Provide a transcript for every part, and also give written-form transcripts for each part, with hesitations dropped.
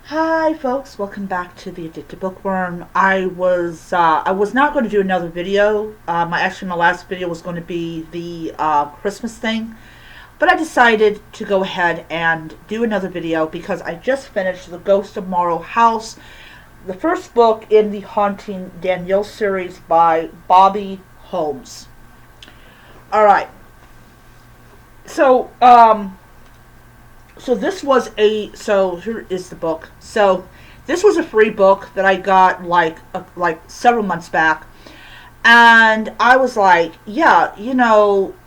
Hi folks, welcome back to the Addicted Bookworm. I was not going to do another video. My last video was going to be the Christmas thing, but I decided to go ahead and do another video because I just finished The Ghost of Marrow House, the first book in the Haunting Danielle series by Bobbi Holmes. All right, so here is the book. So this was a free book that I got like several months back, and I was like, yeah,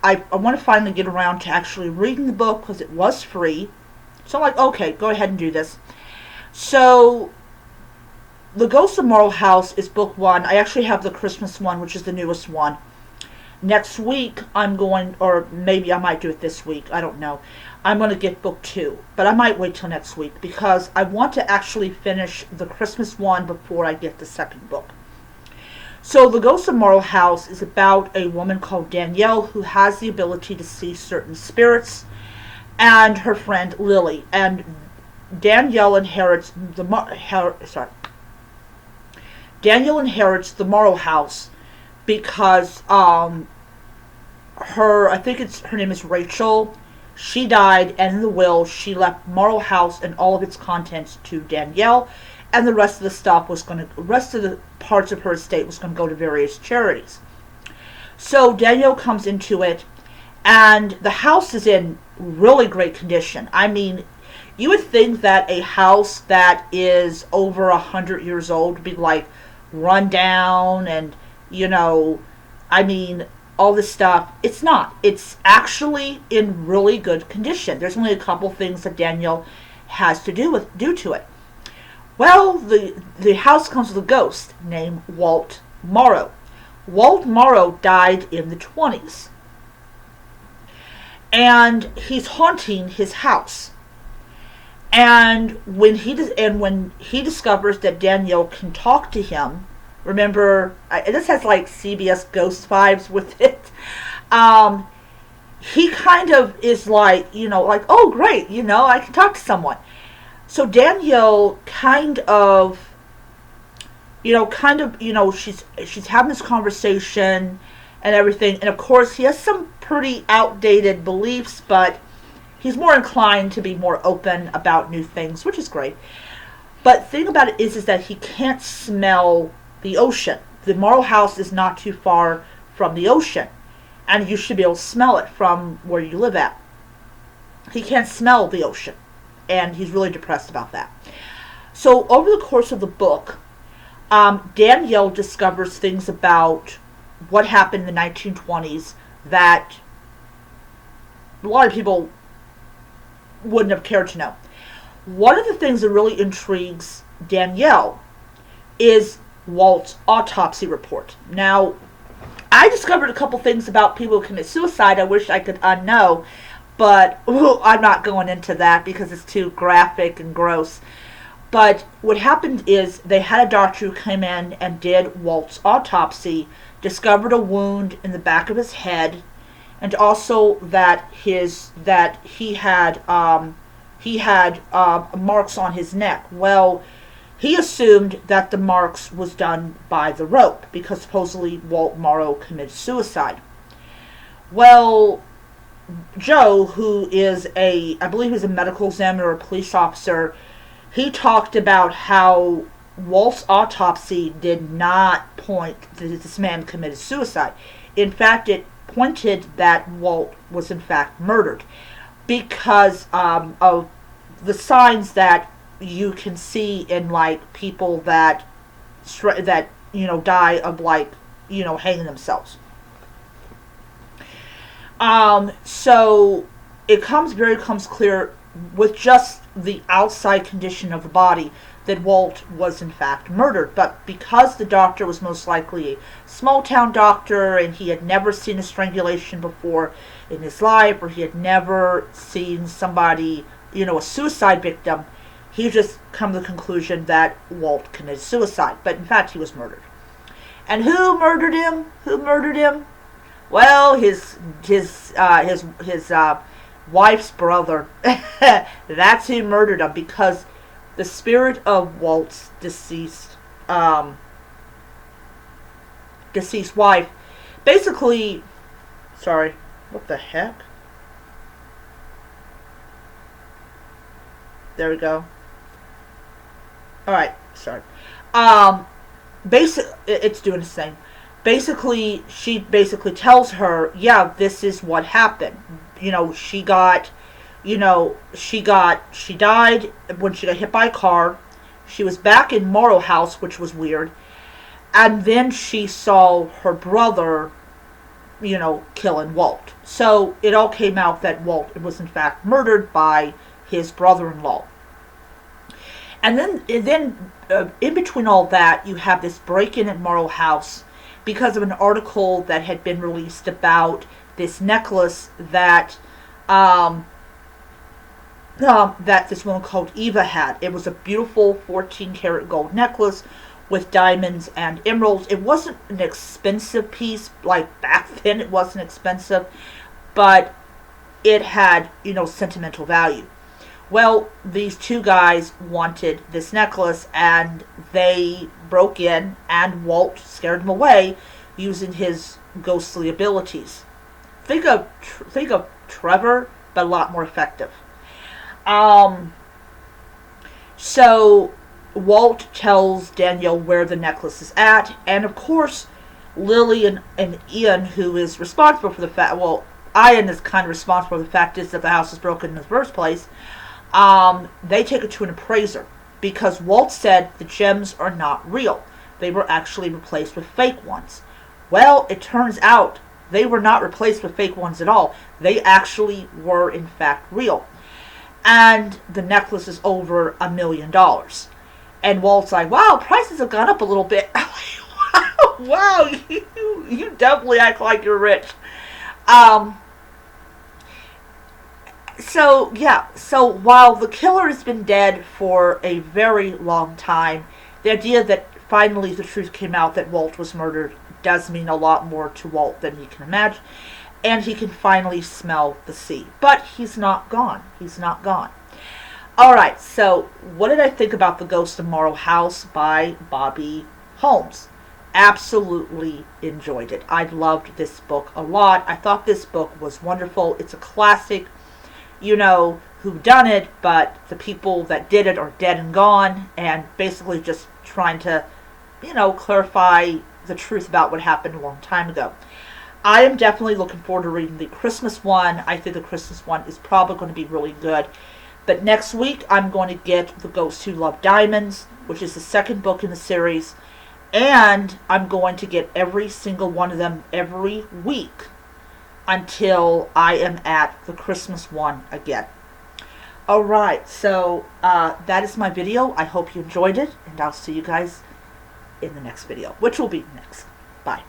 I want to finally get around to actually reading the book because it was free. So I'm like, okay, go ahead and do this. So The Ghost of Marrow House is book one. I actually have the Christmas one, which is the newest one. Next week, I'm going, or maybe I might do it this week, I don't know. I'm going to get book two, but I might wait till next week because I want to actually finish the Christmas one before I get the second book. So The Ghost of Marrow House is about a woman called Danielle who has the ability to see certain spirits, and her friend Lily. And Danielle inherits Danielle inherits the Marrow House because her name is Rachel. She died, and in the will, she left Marrow House and all of its contents to Danielle, and the rest of the parts of her estate was going to go to various charities. So Danielle comes into it, and the house is in really great condition. I mean, you would think that a house that is over 100 years old would be like run down and I mean, all this stuff. It's not. It's actually in really good condition. There's only a couple things that Danielle has to do to it. Well, the house comes with a ghost named Walt Marrow. Walt Marrow died in the 20s, and he's haunting his house. And when he discovers that Danielle can talk to him, remember, this has like CBS Ghost vibes with it. He kind of is like, oh great, I can talk to someone. So Danielle she's having this conversation and everything, and of course he has some pretty outdated beliefs, but he's more inclined to be more open about new things, which is great. But the thing about it is that he can't smell the ocean. The Marrow House is not too far from the ocean, and you should be able to smell it from where you live at. He can't smell the ocean, and he's really depressed about that. So over the course of the book, Danielle discovers things about what happened in the 1920s that a lot of people wouldn't have cared to know. One of the things that really intrigues Danielle is Walt's autopsy report. Now, I discovered a couple things about people who commit suicide I wish I could unknow, but I'm not going into that because it's too graphic and gross. But what happened is they had a doctor who came in and did Walt's autopsy, discovered a wound in the back of his head, and also that he had marks on his neck. Well, he assumed that the marks was done by the rope because supposedly Walt Marrow committed suicide. Well, Joe, who is I believe he's a medical examiner or a police officer, he talked about how Walt's autopsy did not point that this man committed suicide. In fact, it pointed that Walt was in fact murdered because of the signs that you can see in like people that die of hanging themselves. So it becomes clear with just the outside condition of the body that Walt was in fact murdered. But because the doctor was most likely a small town doctor and he had never seen a strangulation before in his life, or he had never seen somebody, a suicide victim, he just come to the conclusion that Walt committed suicide. But in fact, he was murdered. And who murdered him? Well, his wife's brother. That's who murdered him, because the spirit of Walt's deceased wife. Basically, sorry, what the heck? There we go. Alright, sorry. It's doing its thing. Basically, she basically tells her, yeah, this is what happened. She died when she got hit by a car. She was back in Marrow house, which was weird. And then she saw her brother, killing Walt. So it all came out that Walt was in fact murdered by his brother-in-law. And then in between all that, you have this break-in at Marrow house because of an article that had been released about this necklace that that this woman called Eva had. It was a beautiful 14-karat gold necklace with diamonds and emeralds. It wasn't an expensive piece, like back then it wasn't expensive, but it had, sentimental value. Well, these two guys wanted this necklace, and they broke in, and Walt scared them away using his ghostly abilities. Think of Trevor, but a lot more effective. So Walt tells Danielle where the necklace is at, and of course, Lily and Ian, who is responsible for the fact, well, Ian is kind of responsible for the fact is that the house is broken in the first place. They take it to an appraiser because Walt said the gems are not real. They were actually replaced with fake ones. Well, it turns out they were not replaced with fake ones at all. They actually were in fact real. And the necklace is over $1 million. And Walt's like, wow, prices have gone up a little bit. Wow, you definitely act like you're rich. So while the killer has been dead for a very long time, the idea that finally the truth came out that Walt was murdered does mean a lot more to Walt than he can imagine. And he can finally smell the sea. But he's not gone. He's not gone. Alright, so what did I think about The Ghost of Marrow House by Bobbi Holmes? Absolutely enjoyed it. I loved this book a lot. I thought this book was wonderful. It's a classic, who done it, but the people that did it are dead and gone, and basically just trying to, clarify the truth about what happened a long time ago. I am definitely looking forward to reading the Christmas one. I think the Christmas one is probably going to be really good. But next week, I'm going to get The Ghost Who Loved Diamonds, which is the second book in the series. And I'm going to get every single one of them every week until I am at the Christmas one again. Alright, so that is my video. I hope you enjoyed it, and I'll see you guys in the next video, which will be next. Bye.